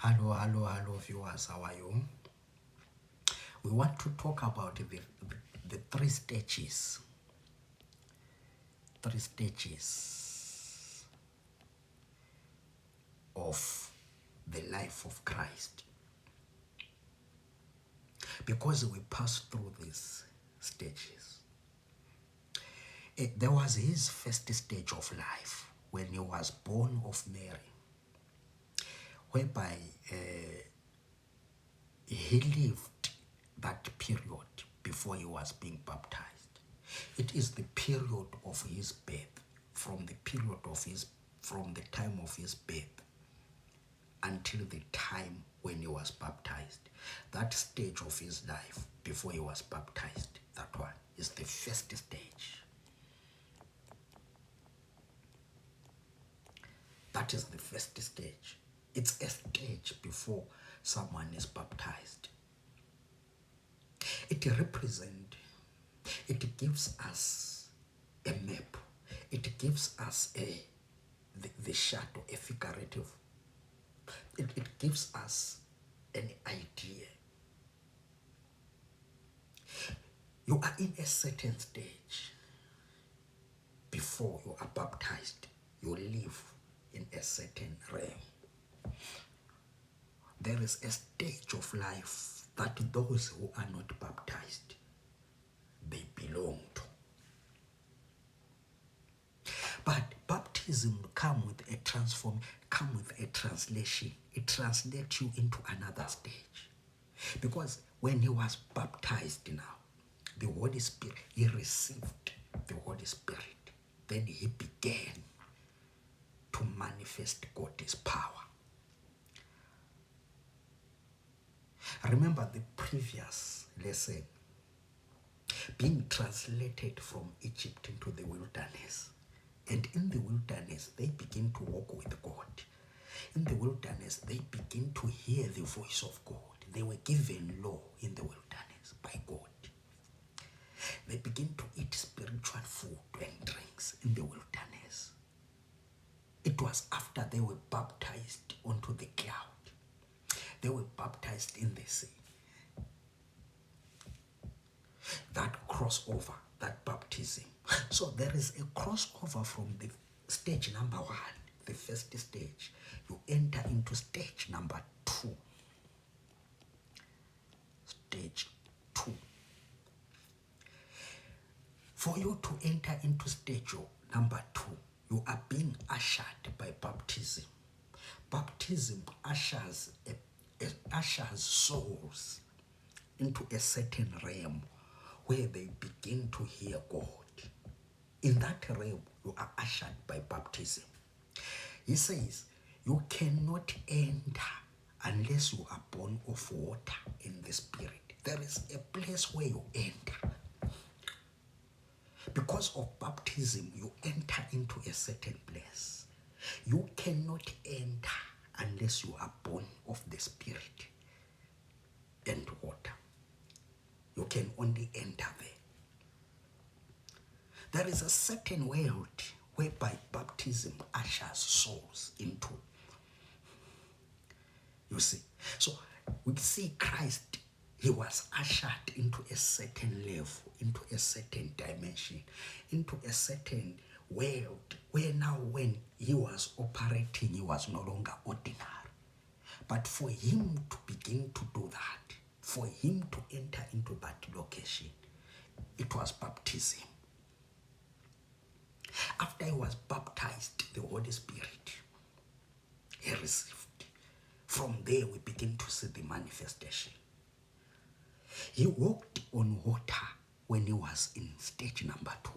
Hello, viewers. How are you? We want to talk about the three stages of the life of Christ. Because we pass through these stages. There was his first stage of life when he was born of Mary, whereby he lived that period before he was being baptized. It is the period of his birth, from the time of his birth until the time when he was baptized. That stage of his life before he was baptized, that one is the first stage. That is the first stage. It's a stage before someone is baptized. It gives us a map. It gives us the shadow, a figurative. It gives us an idea. You are in a certain stage before you are baptized. You live in a certain realm. There is a stage of life that those who are not baptized, they belong to. But baptism come with a translation. It translates you into another stage. Because when he was baptized now, the Holy Spirit, he received the Holy Spirit. Then he began to manifest God's power. Remember the previous lesson, being translated from Egypt into the wilderness. And in the wilderness, they begin to walk with God. In the wilderness, they begin to hear the voice of God. They were given law in the wilderness by God. They begin to eat spiritual food and drinks in the wilderness. It was after they were baptized onto the cloud. They were baptized in the sea. That crossover, that baptism. So there is a crossover from the stage number 1, the first stage. You enter into stage number 2. Stage 2. For you to enter into stage number 2, you are being ushered by baptism. Baptism ushers souls into a certain realm where they begin to hear God. In that realm, you are ushered by baptism. He says, you cannot enter unless you are born of water in the Spirit. There is a place where you enter. Because of baptism, you enter into a certain place. You cannot enter unless you are born of the Spirit and water. You can only enter there. There is a certain world whereby baptism ushers souls into. You see. So we see Christ, he was ushered into a certain level, into a certain dimension, into a certain world where now when he was operating, he was no longer ordinary. But for him to begin to do that, for him to enter into that location, it was baptism. After he was baptized, the Holy Spirit, he received. From there, we begin to see the manifestation. He walked on water when he was in stage number 2.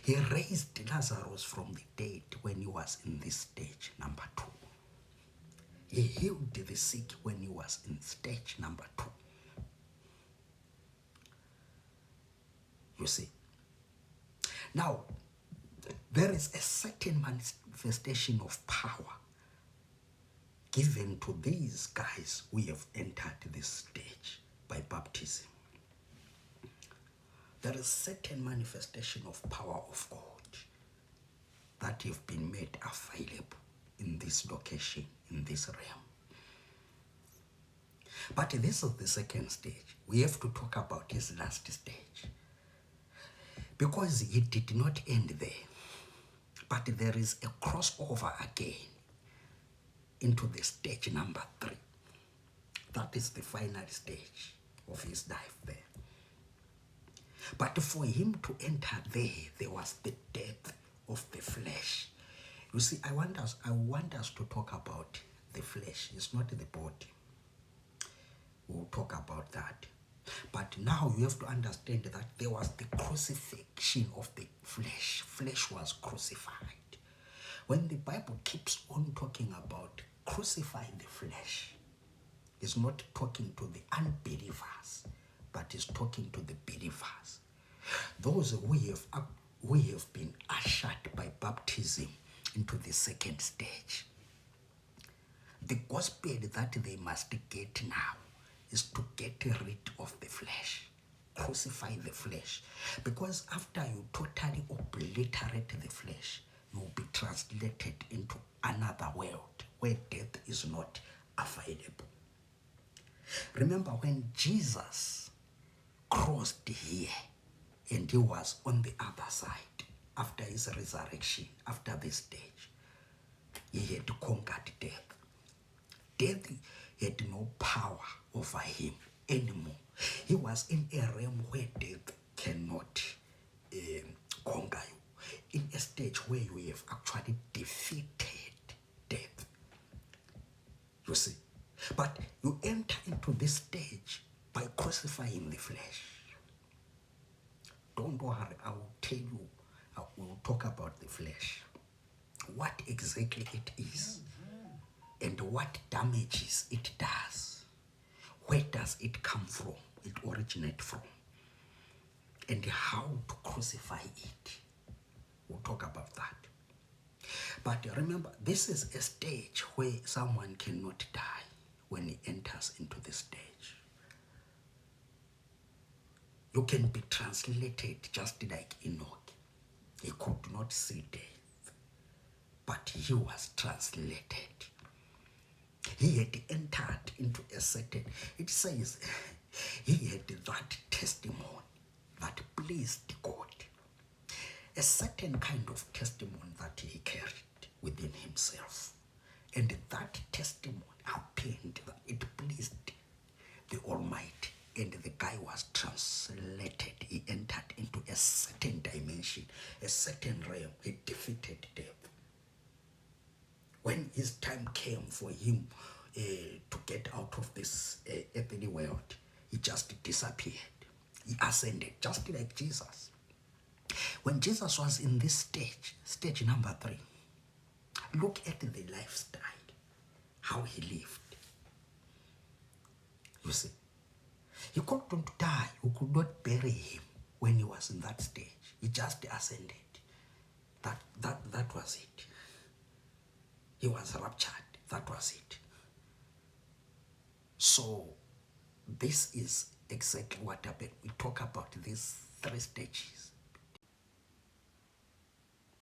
He raised Lazarus from the dead when he was in this stage number 2. He healed the sick when he was in stage number 2. You see. Now, there is a certain manifestation of power given to these guys who have entered this stage by baptism. There is certain manifestation of power of God that have been made available in this dislocation in this realm. But this is the second stage. We have to talk about his last stage. Because he did not end there. But there is a crossover again into the stage number 3. That is the final stage of his life there. But for him to enter there, there was the death of the flesh. You see, I want us to talk about the flesh. It's not the body. We'll talk about that. But now you have to understand that there was the crucifixion of the flesh. Flesh was crucified. When the Bible keeps on talking about crucifying the flesh, it's not talking to the unbelievers, but it's talking to the believers. Those who have been ushered by baptism into the second stage. The gospel that they must get now is to get rid of the flesh, crucify the flesh. Because after you totally obliterate the flesh, you will be translated into another world where death is not available. Remember when Jesus crossed here and he was on the other side after his resurrection, after this stage, he had conquered death. Death had no power over him anymore. He was in a realm where death cannot conquer you. In a stage where you have actually defeated death. You see? But you enter into this stage by crucifying the flesh. Don't worry, I will tell you, I will talk about the flesh. What exactly it is. And what damages it does. Where does it come from? It originates from. And how to crucify it. We'll talk about that. But remember, this is a stage where someone cannot die when he enters into the stage. You can be translated just like Enoch. He could not see death, but he was translated. He had entered into a certain, it says, he had that testimony that pleased God. A certain kind of testimony that he carried within himself. And that testimony happened that it pleased the Almighty. And the guy was translated. He entered into a certain dimension, a certain realm. He defeated death. When his time came for him to get out of this earthly world, he just disappeared. He ascended, just like Jesus. When Jesus was in this stage number 3, look at the lifestyle, how he lived. You see, he couldn't die. You could not bury him when he was in that stage. He just ascended. That was it. He was raptured. That was it. So this is exactly what happened. We talk about these 3 stages.